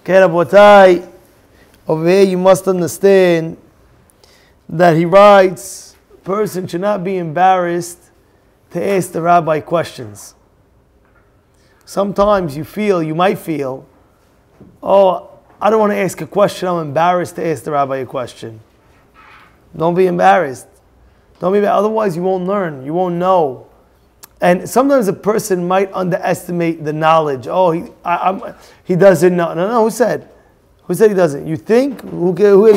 Okay, Rabotai, over here you must understand that he writes, a person should not be embarrassed to ask the rabbi questions. Sometimes you might feel, oh, I don't want to ask a question, I'm embarrassed to ask the rabbi a question. Don't be embarrassed. Otherwise you won't learn, you won't know. And sometimes a person might underestimate the knowledge. Oh, he doesn't know. No, who said? Who said he doesn't? You think? Who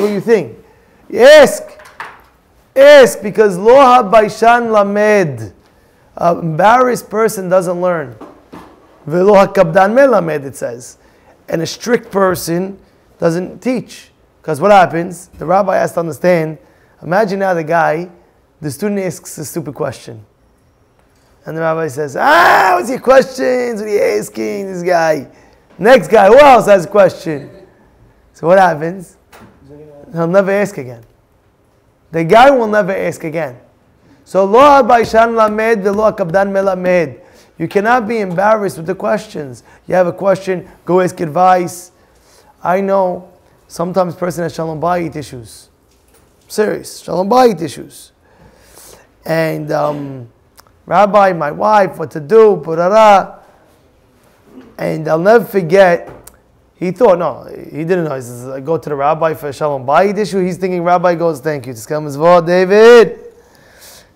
you think? Ask, because lo habayshan lamed. An embarrassed person doesn't learn. Velo hakabdan melamed, it says. And a strict person doesn't teach. Because what happens? The rabbi has to understand. Imagine now the student asks a stupid question. And the rabbi says, what's your questions? What are you asking this guy? Next guy, who else has a question? So what happens? He'll never ask again. The guy will never ask again. So lo habayshan lamed velo hakabdan melamed. You cannot be embarrassed with the questions. You have a question, go ask advice. I know sometimes a person has Shalom Bayit issues. Serious, Shalom Bayit issues. And Rabbi, my wife, what to do, and I'll never forget, he thought, no, he didn't know. He says, I go to the rabbi for a Shalom Bayit issue. He's thinking, rabbi goes, thank you. Just come as well, David.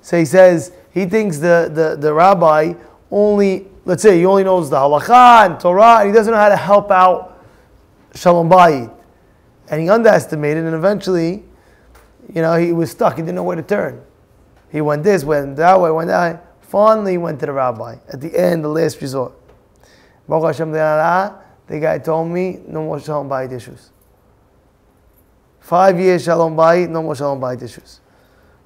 So he says, he thinks the rabbi only, let's say he only knows the halakha and torah, and he doesn't know how to help out Shalom Bayit. And he underestimated, and eventually, he was stuck. He didn't know where to turn. He went this, went that way, went that way. Finally, he went to the rabbi. At the end, the last resort. Baruch Hashem, the guy told me, no more Shalom Bayit issues. 5 years Shalom Bayit, no more Shalom Bayit issues.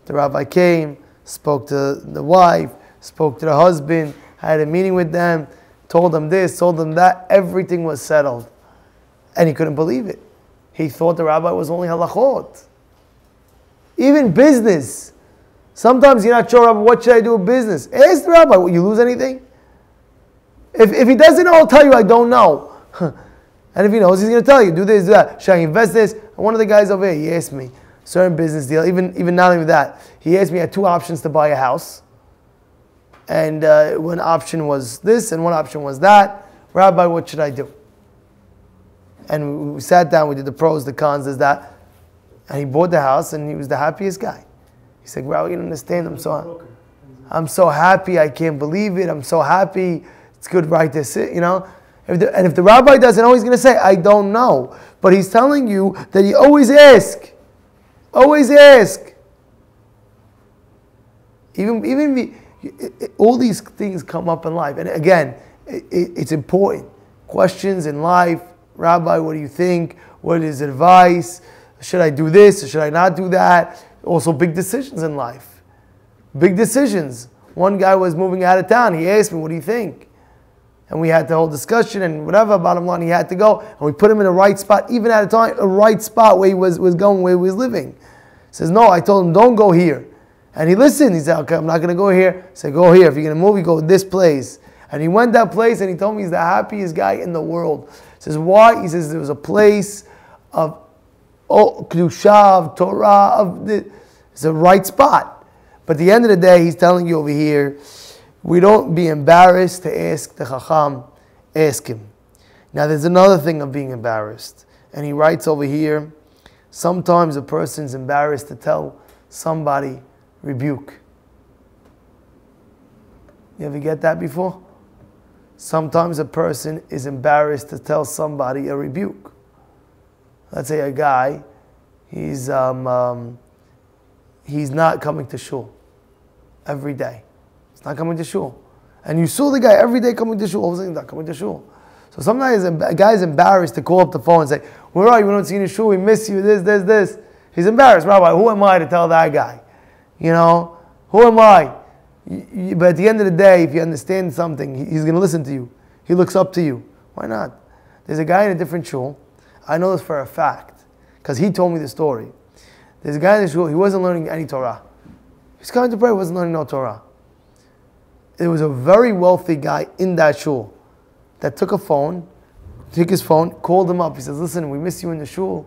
The rabbi came, spoke to the wife, spoke to the husband, had a meeting with them, told them this, told them that. Everything was settled. And he couldn't believe it. He thought the rabbi was only halachot. Even business. Sometimes you're not sure, Rabbi, what should I do with business? Ask the rabbi, will you lose anything? If he doesn't know, he'll tell you, I don't know. And if he knows, he's going to tell you, do this, do that. Should I invest this? And one of the guys over here, he asked me, certain business deal, even not even that. He asked me, I had 2 options to buy a house. And one option was this, and one option was that. Rabbi, what should I do? And we sat down, we did the pros, the cons, this, that. And he bought the house, and he was the happiest guy. He said, "Rabbi, you don't understand. I'm so happy. I can't believe it. I'm so happy. It's good, right? This, And if the rabbi doesn't know, he's going to say, I don't know. But he's telling you that you always ask. Always ask. All these things come up in life. And again, it's important. Questions in life. Rabbi, what do you think? What is advice? Should I do this or should I not do that? Also big decisions in life. Big decisions. One guy was moving out of town. He asked me, what do you think? And we had the whole discussion and whatever, bottom line, he had to go. And we put him in the right spot, even at a time, a right spot where he was going, where he was living. He says, no, I told him, don't go here. And he listened. He said, okay, I'm not going to go here. I said, go here. If you're going to move, you go this place. And he went that place and he told me he's the happiest guy in the world. He says, why? He says, there was a place of Kedusha, of Torah, it's a right spot. But at the end of the day, he's telling you over here, we don't be embarrassed to ask the Chacham, ask him. Now there's another thing of being embarrassed. And he writes over here, sometimes a person's embarrassed to tell somebody rebuke. You ever get that before? Sometimes a person is embarrassed to tell somebody a rebuke. Let's say a guy, he's not coming to shul every day. He's not coming to shul. And you saw the guy every day coming to shul. All of a sudden he's not coming to shul. So sometimes a guy is embarrassed to call up the phone and say, where are you? We don't see you in shul. We miss you. This. He's embarrassed. Rabbi, who am I to tell that guy? Who am I? But at the end of the day, if you understand something, he's going to listen to you. He looks up to you. Why not? There's a guy in a different shul. I know this for a fact because he told me the story. There's a guy in the shul, he wasn't learning any Torah. He's coming to pray, he wasn't learning no Torah. There was a very wealthy guy in that shul that took a phone, took his phone, called him up. He says, listen, we miss you in the shul.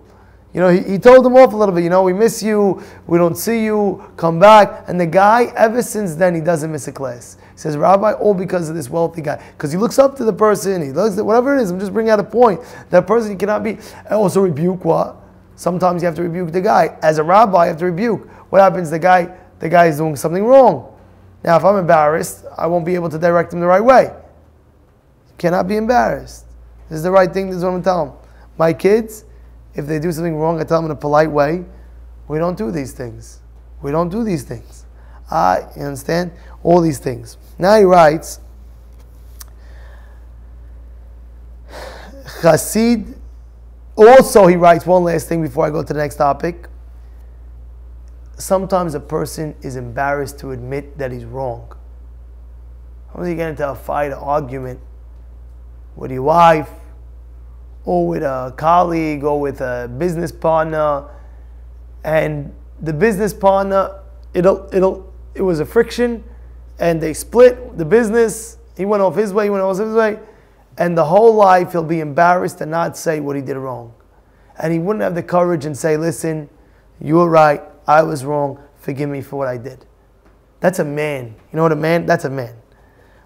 He told him off a little bit. We miss you. We don't see you. Come back. And the guy, ever since then, he doesn't miss a class. He says, Rabbi, all because of this wealthy guy. Because he looks up to the person. He looks at whatever it is. I'm just bringing out a point. That person, he cannot be. Also rebuke what? Sometimes you have to rebuke the guy. As a rabbi, you have to rebuke. What happens? The guy is doing something wrong. Now, if I'm embarrassed, I won't be able to direct him the right way. You cannot be embarrassed. This is the right thing. This is what I'm telling them. My kids, if they do something wrong, I tell them in a polite way, we don't do these things. We don't do these things. You understand? All these things. Now he writes, Chassid, also he writes one last thing before I go to the next topic. Sometimes a person is embarrassed to admit that he's wrong. How do you get into a fight, an argument with your wife, or with a colleague, or with a business partner, and the business partner, it was a friction, and they split the business. He went off his way, he went off his way, and the whole life he'll be embarrassed to not say what he did wrong. And he wouldn't have the courage and say, listen, you were right, I was wrong, forgive me for what I did. That's a man. You know what a man? That's a man.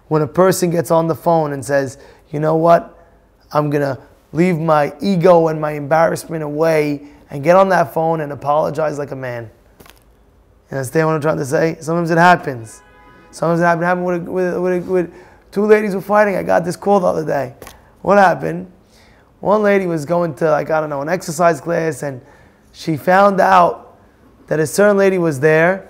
When a person gets on the phone and says, you know what, I'm going to leave my ego and my embarrassment away and get on that phone and apologize like a man. You understand what I'm trying to say? Sometimes it happens. Sometimes it happened with two ladies who were fighting. I got this call the other day. What happened? One lady was going to, an exercise class, and she found out that a certain lady was there,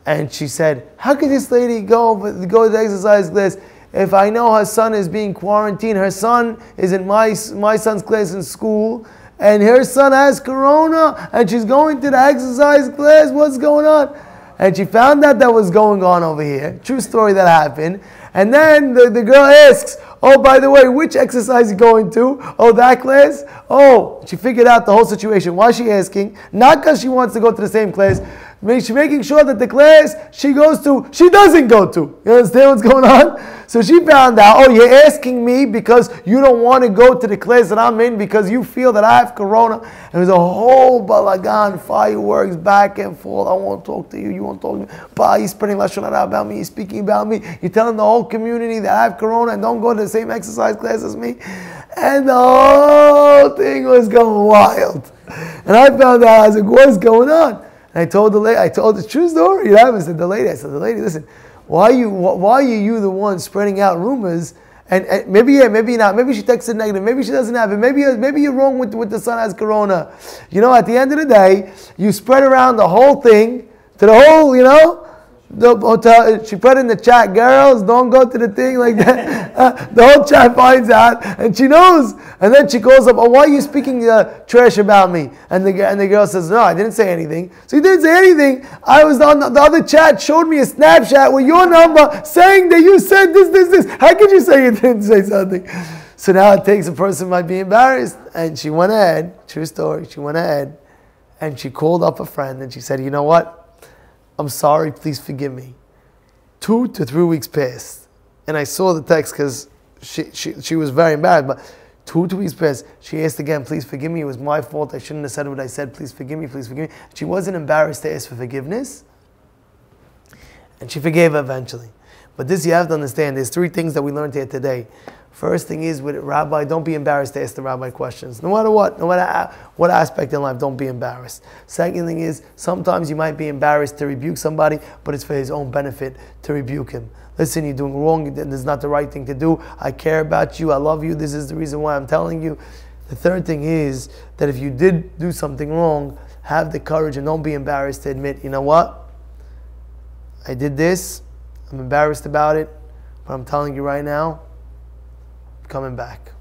and she said, how could this lady go to the exercise class if I know her son is being quarantined? Her son is in my son's class in school, and her son has corona, and she's going to the exercise class. What's going on? And she found out that was going on over here. True story that happened. And then the girl asks, oh, by the way, which exercise are you going to? Oh, that class? Oh, she figured out the whole situation. Why is she asking? Not because she wants to go to the same class. She's making sure that the class she goes to, she doesn't go to. You understand what's going on? So she found out, oh, you're asking me because you don't want to go to the class that I'm in because you feel that I have corona. And there's a whole balagan, fireworks, back and forth. I won't talk to you, you won't talk to me. Bah, he's spreading Lashon Hara about me, he's speaking about me. You're telling the whole community that I have corona and don't go to the same exercise class as me. And the whole thing was going wild. And I found out, I was like, what's going on? And I told the lady, I told the true story. I said, the lady, listen, why are you the one spreading out rumors? And maybe yeah, maybe not. Maybe she texted negative. Maybe she doesn't have it. Maybe you're wrong with the son has corona. At the end of the day, you spread around the whole thing to the whole, the hotel. She put in the chat, girls, don't go to the thing like that. The whole chat finds out, and she knows. And then she calls up, oh, why are you speaking trash about me? And the girl says, no, I didn't say anything. So you didn't say anything. I was on the other chat, showed me a Snapchat with your number saying that you said this. How could you say you didn't say something? So now it takes a person might be embarrassed. And she went ahead, true story, she went ahead and she called up a friend and she said, you know what? I'm sorry, please forgive me. 2 to 3 weeks passed. And I saw the text because she was very embarrassed. But 2 weeks passed. She asked again, please forgive me. It was my fault. I shouldn't have said what I said. Please forgive me, please forgive me. She wasn't embarrassed to ask for forgiveness. And she forgave her eventually. But this you have to understand. There's 3 things that we learned here today. First thing is with Rabbi, don't be embarrassed to ask the Rabbi questions. No matter what, no matter what aspect in life, don't be embarrassed. Second thing is, sometimes you might be embarrassed to rebuke somebody, but it's for his own benefit to rebuke him. Listen, you're doing wrong, this is not the right thing to do. I care about you, I love you, this is the reason why I'm telling you. The third thing is that if you did do something wrong, have the courage and don't be embarrassed to admit, you know what? I did this, I'm embarrassed about it, but I'm telling you right now, coming back.